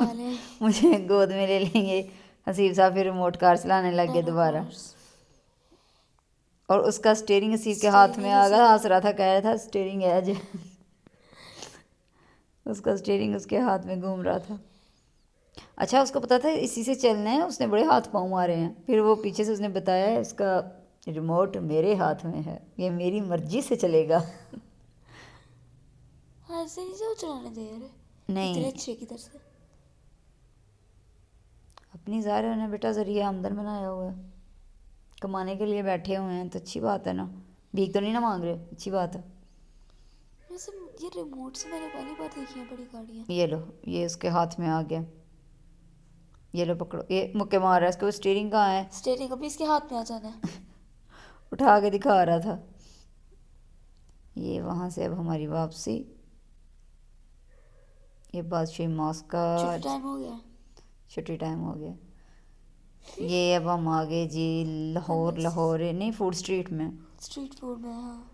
वाले मुझे गोद में ले लेंगे। हसीब साहब फिर रिमोट कार चलाने लग गए दोबारा, और उसका स्टीयरिंग हसीब के हाथ में आ गया, हंस रहा था, कह रहा था स्टीयरिंग है जो उसका स्टीयरिंग उसके हाथ में घूम रहा था। अच्छा, उसको पता था इसी से चलना है, उसने बड़े हाथ पाँव मारे हैं। फिर वो पीछे से उसने बताया इसका रिमोट मेरे हाथ में है, ये मेरी मर्जी से चलेगा। हाँ ऐसे नहीं से वो चलाने दे यार, इतने नहीं, अच्छे किधर से। अपनी ज़ाहिर है उन्हें बेटा ज़रिए आमदन बनाया हुआ है, कमाने के लिए बैठे हुए हैं, तो अच्छी बात है ना, भीख तो नहीं ना मांग रहे, अच्छी बात है। वैसे ये रिमोट से मैंने पहली बार देखी है बड़ी गाड़ियाँ। ये लो, ये उसके हाथ में आ गया, ये लो पकड़ो, ये मुक्के मार रहा है, इसको स्टीयरिंग कहाँ है? स्टीयरिंग अभी इसके हाथ में आ जाना है। उठा के दिखा रहा था। ये वहाँ से अब हमारी वापसी, ये बादशाही मॉस्क का छुट्टी टाइम हो गया। छुट्टी टाइम हो गया। ये अब हम आ गए जी लाहौर, लाहौर नहीं, फूड स्ट्रीट में, स्ट्रीट फूड में हाँ।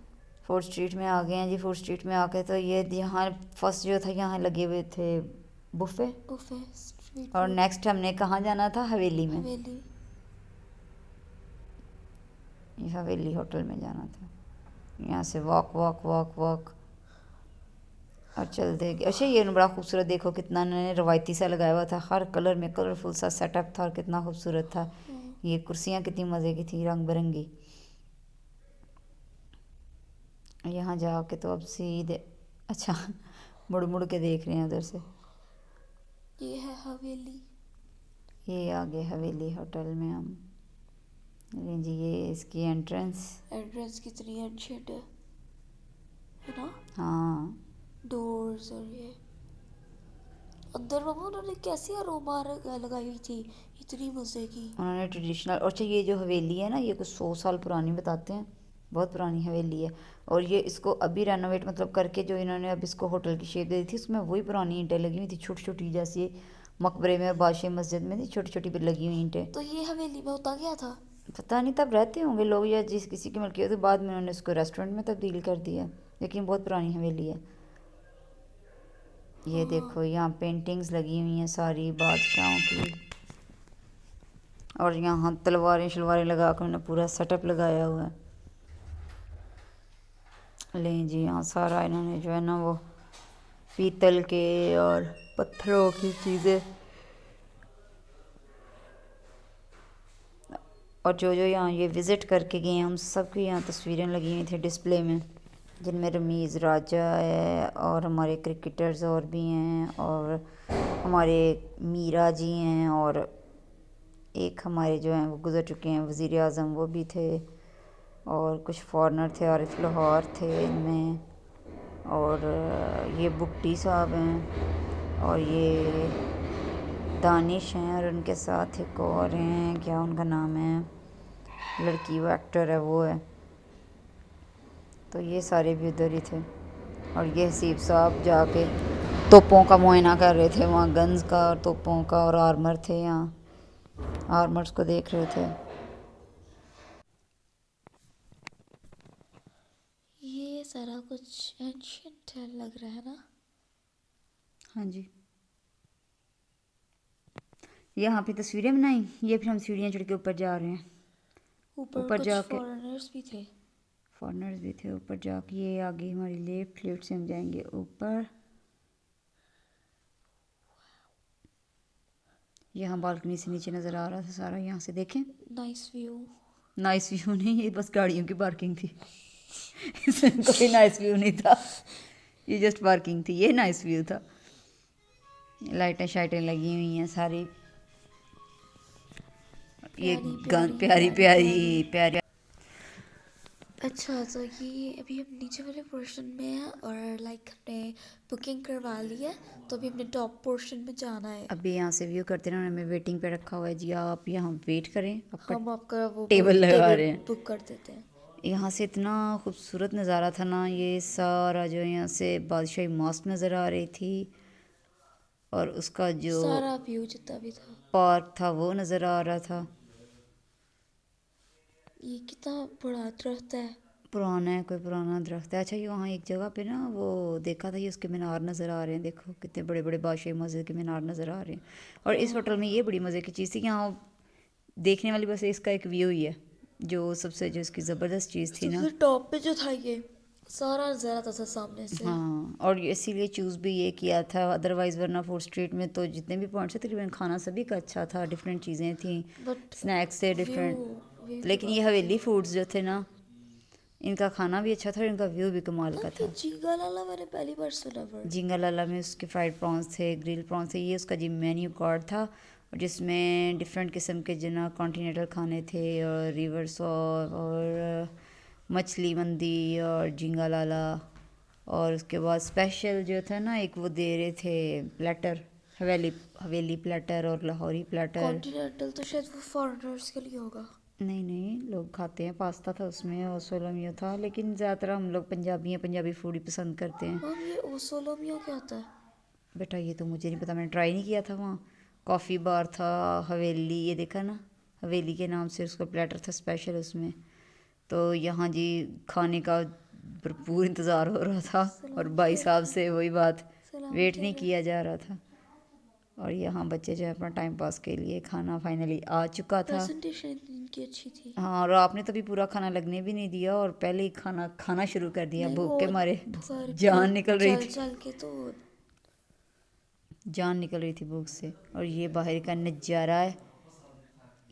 फूड स्ट्रीट में आ गए हैं जी। फूड स्ट्रीट में आके तो ये यहाँ फर्स्ट जो था यहाँ लगे हुए थे बुफे, बुफे स्ट्रीट और फूड। नेक्स्ट हमने कहाँ जाना था? हवेली में, हवेली। ये हवेली होटल में जाना था। यहाँ से वॉक वॉक वॉक वॉक और चलते गए। अच्छा, ये बड़ा खूबसूरत, देखो कितना इन्होंने रवायती सा लगाया हुआ था, हर कलर में कलरफुल सा सेटअप था और कितना खूबसूरत था। ये कुर्सियाँ कितनी मज़े की थी, रंग बिरंगी। यहाँ जाके तो अब सीधे, अच्छा मुड़ मुड़ के देख रहे हैं उधर से। ये है हवेली। ये आ गए हवेली होटल में हम। ये जी, ये इसकी एंट्रेंस। एंट्रेंस कितनी एंशिएंट है ना। हाँ, डोर्स और ये अंदर मामा उन्होंने कैसी अरोमा लगाई हुई थी, इतनी मजे की। उन्होंने ट्रेडिशनल, और अच्छा ये जो हवेली है ना, ये कुछ 100 साल पुरानी बताते हैं, बहुत पुरानी हवेली है। और ये इसको अभी रेनोवेट मतलब करके जो इन्होंने अब इसको होटल की शेप दे दी थी, उसमें वही पुरानी ईंटें लगी हुई थी, छोटी छोटी, जैसे मकबरे में और बादशाही मस्जिद में थी, छोटी छोटी लगी हुई ईंटें। तो ये हवेली में होता क्या था? पता नहीं, तब रहते होंगे लोग या जिस किसी की मलकियत थी, बाद में उन्होंने इसको रेस्टोरेंट में तब्दील कर दिया, लेकिन बहुत पुरानी हवेली है। ये देखो यहाँ पेंटिंग्स लगी हुई हैं सारी बादशाहों की, और यहाँ तलवारें शलवारें लगा कर उन्होंने पूरा सेटअप लगाया हुआ है। लें जी, यहाँ सारा इन्होंने जो है ना वो पीतल के और पत्थरों की चीज़ें, और जो जो यहाँ ये विज़िट करके गए हैं हम सबकी यहाँ तस्वीरें लगी हुई थी डिस्प्ले में, जिनमें रमीज़ राजा है और हमारे क्रिकेटर्स और भी हैं, और हमारे मीरा जी हैं, और एक हमारे जो हैं वो गुज़र चुके हैं वज़ीर आज़म, वो भी थे, और कुछ फॉरेनर थे, आरिफ लाहौर थे इनमें, और ये बुट्टी साहब हैं, और ये दानिश हैं, और उनके साथ एक और हैं, क्या उनका नाम है, लड़की वो एक्टर है वो है। तो ये सारे भी उधर ही थे, और ये हसीब साहब जाके तोपों का मुआयना कर रहे थे, वहाँ गन्स का और तोपों का और आर्मर थे, यहाँ आर्मर्स को देख रहे थे। ये सारा कुछ एंशिएंट लग रहा है ना। हाँ जी, यहाँ पे तस्वीरें बनाई, ये फिर हम सीढ़ियाँ चढ़ के ऊपर जा रहे हैं। ऊपर ऊपर कुछ जाके फॉरेनर्स भी थे। फॉरेनर्स भी थे। ऊपर जाके ये आगे हमारी लेफ्ट से हम जाएंगे ऊपर। यहाँ बालकनी से नीचे नज़र आ रहा था सारा, यहाँ से देखें, नाइस व्यू। नाइस व्यू नहीं, ये बस गाड़ियों की पार्किंग थी इसमें कोई नाइस व्यू नहीं था, ये जस्ट पार्किंग थी, ये नाइस व्यू था। लाइटें शाइटें लगी हुई हैं सारी, ये प्यारी गन प्यारी प्यारी प्यारी प्यारी प्यारी। प्यारी। अच्छा तो ये अभी हम नीचे वाले पोर्शन में हैं और लाइक हमने बुकिंग करवा ली है, तो अभी हमने टॉप पोर्शन में जाना है। अभी यहाँ से व्यू करते हैं, हमें वेटिंग पे रखा हुआ है जी, आप यहाँ वेट करें, आपका हम आपका वो टेबल लगा टेबल रहे हैं। बुक कर देते हैं। यहाँ से इतना खूबसूरत नज़ारा था ना, ये सारा जो यहाँ से बादशाही मॉस्क नज़र आ रही थी, और उसका जो सारा व्यू जितना भी था। पार्क था वो नज़र आ रहा था। ये कितना बड़ा दरख्त है। पुराना है, कोई पुराना दरख्त है। अच्छा, ये वहाँ एक जगह पे ना वो देखा था, ये उसके मीनार नज़र आ रहे हैं, देखो कितने बड़े बड़े बादशाही मस्जिद के मीनार नज़र आ रहे हैं। और इस होटल में ये बड़ी मज़े की चीज़ थी कि यहाँ देखने वाली बस इसका एक व्यू ही है, जो सबसे जो इसकी ज़बरदस्त चीज़ थी ना। सबसे टॉप पे जो था ये सारा नज़ारा था सामने से। हाँ, और इसीलिए चूज़ भी ये किया था, अदरवाइज़ वरना फूड स्ट्रीट में तो जितने भी पॉइंट्स थे तकरीबन खाना सभी का अच्छा था, डिफरेंट चीज़ें थी, बट स्नैक्स थे व्यू डिफरेंट। व्यू की लेकिन ये बात हवेली है। फूड्स जो थे ना, इनका खाना भी अच्छा था और इनका व्यू भी कमाल का ये था। झींगा लाला मैंने पहली बार सुना पर। झींगा लाला में उसके फ्राइड प्रॉन्स थे, ग्रिल प्रॉन्स थे, ये उसका जी मेन्यू कार्ड था, और जिसमें डिफरेंट किस्म के जना कॉन्टिनेंटल खाने थे, और रिवर सॉल और मछली मंदी और झींगा लाला। और उसके बाद स्पेशल जो था ना एक वो दे रहे थे प्लेटर, हवेली हवेली प्लेटर और लाहौरी प्लेटर। कॉन्टिनेंटल तो शायद वो फॉरेनर्स के लिए होगा। नहीं नहीं, लोग खाते हैं, पास्ता था उसमें और सोलमियो था, लेकिन ज़्यादातर हम लोग पंजाबी हैं, पंजाबी फूड ही पसंद करते हैं। मैम ये ओसोलोमियो क्या होता है? बेटा ये तो मुझे नहीं पता, मैंने ट्राई नहीं किया था वहाँ। कॉफ़ी बार था, हवेली, ये देखा ना, हवेली के नाम से उसका प्लेटर था स्पेशल उसमें। तो यहाँ जी खाने का भरपूर इंतज़ार हो रहा था, और सलाम भाई कह साहब रहे से वही बात, सलाम वेट कह नहीं रहे। किया जा रहा था। और यहाँ बच्चे जो है अपना टाइम पास के लिए खाना फाइनली आ चुका था। प्रेजेंटेशन इनकी अच्छी थी। हाँ, और आपने तभी पूरा खाना लगने भी नहीं दिया और पहले ही खाना खाना शुरू कर दिया, नहीं भूख वो के मारे घर पे जान निकल रही चल थी, चल के तो जान निकल रही थी भूख से। और ये बाहर का नज़ारा है,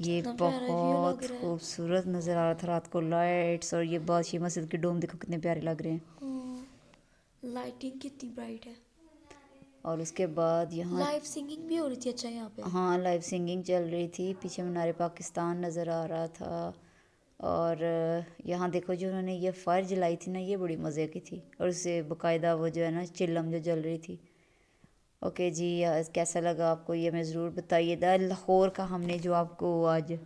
ये कितना प्यारा व्यू बहुत लग रहा है। खूबसूरत नज़र आ रहा था रात को, लाइट्स और ये बादशाही मस्जिद के डोम देखो कितने प्यारे लग रहे हैं। लाइटिंग कितनी ब्राइट है। और उसके बाद यहाँ, लाइव सिंगिंग भी हो रही थी अच्छा यहाँ पे। हाँ लाइव सिंगिंग चल रही थी, पीछे मीनार पाकिस्तान नज़र आ रहा था। और यहाँ देखो जो उन्होंने ये फायर जलाई थी ना, ये बड़ी मज़े की थी, और उससे बाकायदा वो जो है ना चिल्लम जो जल रही थी। ओके जी, कैसा लगा आपको ये मैं ज़रूर बताइएगा। लाहौर का हमने जो आपको आज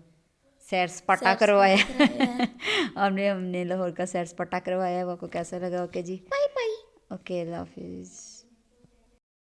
सैर सपाटा सैर करवाया सपाटा कराया है। हमने हमने लाहौर का सैर सपाटा करवाया, वो आपको कैसा लगा? ओके जी, बाय बाय। ओके, अल्लाह हाफिज़।